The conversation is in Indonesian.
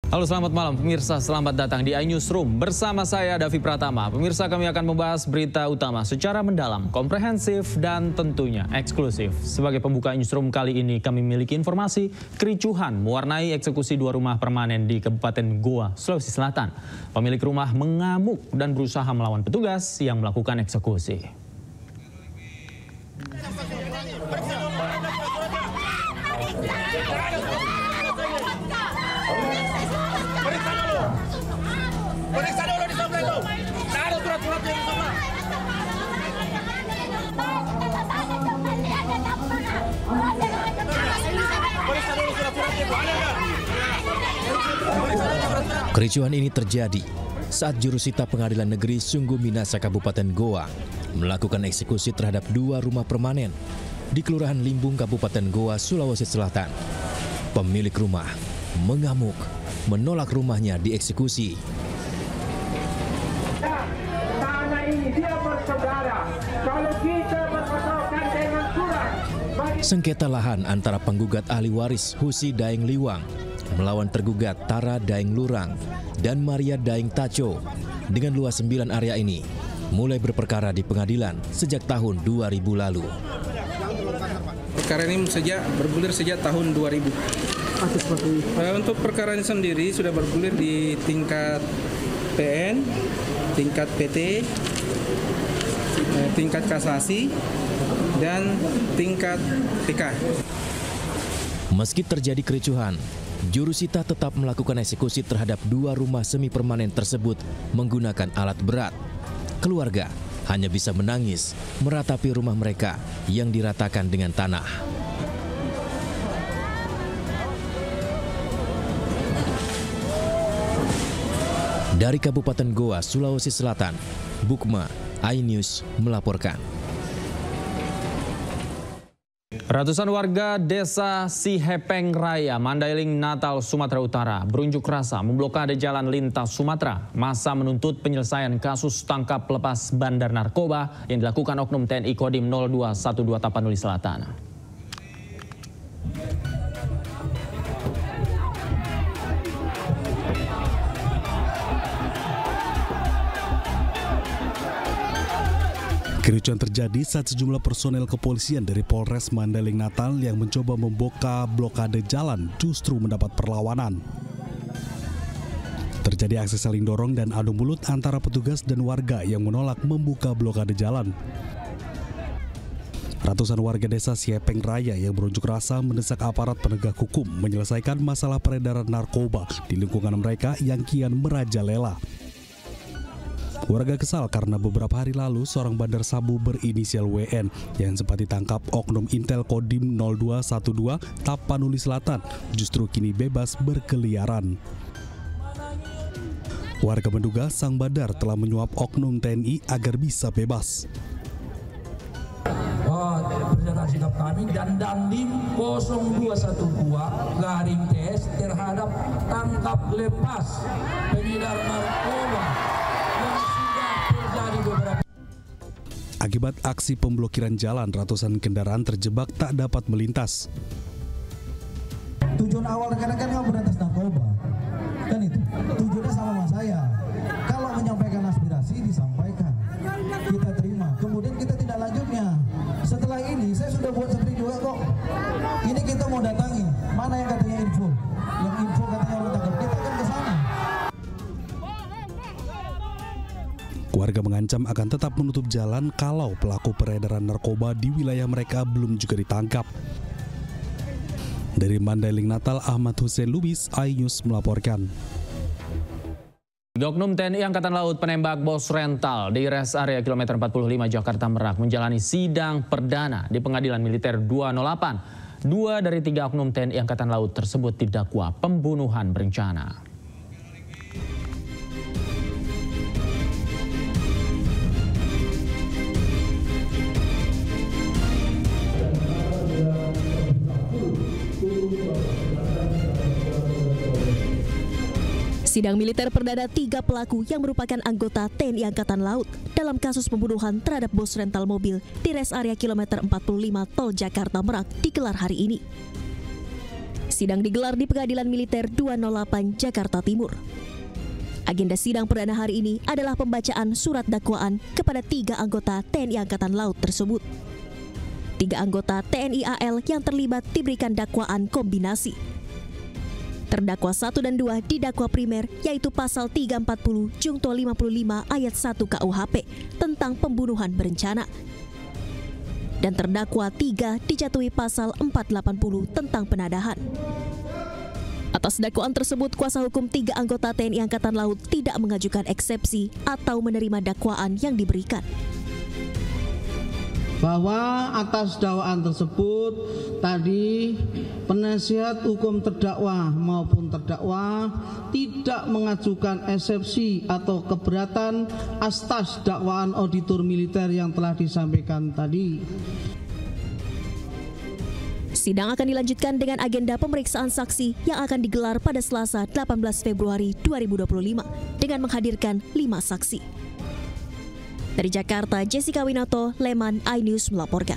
Halo, selamat malam pemirsa, selamat datang di iNewsroom bersama saya Davi Pratama. Pemirsa, kami akan membahas berita utama secara mendalam, komprehensif dan tentunya eksklusif. Sebagai pembuka iNewsroom kali ini kami memiliki informasi kericuhan mewarnai eksekusi 2 rumah permanen di Kabupaten Goa, Sulawesi Selatan. Pemilik rumah mengamuk dan berusaha melawan petugas yang melakukan eksekusi. Periksa dulu di sebelah itu. Tidak ada surat-surat di sebelah. Periksa dulu surat-surat itu. Ada nggak? Kericuhan ini terjadi saat jurusita Pengadilan Negeri Sungguh Minasa Kabupaten Goa melakukan eksekusi terhadap 2 rumah permanen di Kelurahan Limbung, Kabupaten Goa, Sulawesi Selatan. Pemilik rumah mengamuk menolak rumahnya dieksekusi. Tanah ini dia bersaudara. Kalau kita berpatokan dengan surat. Sengketa lahan antara penggugat ahli waris Husi Daeng Liwang melawan tergugat Tara Daeng Lurang dan Maria Daeng Taco dengan luas 9 area ini mulai berperkara di pengadilan sejak tahun 2000 lalu. Perkara ini bergulir sejak tahun 2000. Untuk perkara ini sendiri sudah bergulir di tingkat PN, tingkat PT, tingkat kasasi, dan tingkat PK. Meski terjadi kericuhan, jurusita tetap melakukan eksekusi terhadap 2 rumah semi permanen tersebut menggunakan alat berat. Keluarga hanya bisa menangis meratapi rumah mereka yang diratakan dengan tanah. Dari Kabupaten Goa, Sulawesi Selatan, Bukma, iNews melaporkan. Ratusan warga desa Sihepeng Raya, Mandailing, Natal, Sumatera Utara berunjuk rasa memblokade jalan lintas Sumatera. Masa menuntut penyelesaian kasus tangkap lepas bandar narkoba yang dilakukan oknum TNI Kodim 0212 Tapanuli Selatan. Kericuhan terjadi saat sejumlah personel kepolisian dari Polres Mandailing Natal yang mencoba membuka blokade jalan justru mendapat perlawanan. Terjadi aksi saling dorong dan adu mulut antara petugas dan warga yang menolak membuka blokade jalan. Ratusan warga desa Sihepeng Raya yang berunjuk rasa mendesak aparat penegak hukum menyelesaikan masalah peredaran narkoba di lingkungan mereka yang kian merajalela. Warga kesal karena beberapa hari lalu seorang bandar sabu berinisial WN yang sempat ditangkap oknum Intel Kodim 0212 Tapanuli Selatan justru kini bebas berkeliaran. Warga menduga sang bandar telah menyuap oknum TNI agar bisa bebas. Berdasarkan sikap kami dan Dandim 0212 garing TS terhadap tangkap lepas pengedar narkoba. Akibat aksi pemblokiran jalan, ratusan kendaraan terjebak tak dapat melintas. Tujuan awal rekan-rekan kan berantas narkoba, kan itu tujuannya sama sama saya. Kalau menyampaikan aspirasi disampaikan, kita terima. Kemudian kita tidak lanjutnya. Setelah ini saya sudah buat seperti juga kok. Ini kita mau datangi. Mana yang katanya info? Yang info katanya orang tangkap, kita kan ke sana. Warga mengancam akan tetap menutup jalan kalau pelaku peredaran narkoba di wilayah mereka belum juga ditangkap. Dari Mandailing Natal, Ahmad Hussein Lubis, iNews melaporkan. Oknum TNI Angkatan Laut penembak bos rental di res area kilometer 45 Jakarta Merak menjalani sidang perdana di Pengadilan Militer 208. 2 dari 3 oknum TNI Angkatan Laut tersebut didakwa pembunuhan berencana. Sidang militer perdana 3 pelaku yang merupakan anggota TNI Angkatan Laut dalam kasus pembunuhan terhadap bos rental mobil di res area kilometer 45 Tol Jakarta Merak digelar hari ini. Sidang digelar di Pengadilan Militer 208 Jakarta Timur. Agenda sidang perdana hari ini adalah pembacaan surat dakwaan kepada 3 anggota TNI Angkatan Laut tersebut. 3 anggota TNI AL yang terlibat diberikan dakwaan kombinasi. Terdakwa 1 dan 2 didakwa primer, yaitu pasal 340 Junto 55 ayat 1 KUHP tentang pembunuhan berencana. Dan terdakwa 3 dijatuhi pasal 480 tentang penadahan. Atas dakwaan tersebut, kuasa hukum 3 anggota TNI Angkatan Laut tidak mengajukan eksepsi atau menerima dakwaan yang diberikan. Bahwa atas dakwaan tersebut tadi penasihat hukum terdakwa maupun terdakwa tidak mengajukan eksepsi atau keberatan atas dakwaan auditor militer yang telah disampaikan tadi. Sidang akan dilanjutkan dengan agenda pemeriksaan saksi yang akan digelar pada Selasa 18 Februari 2025 dengan menghadirkan 5 saksi. Dari Jakarta, Jessica Winoto, Leman iNews melaporkan.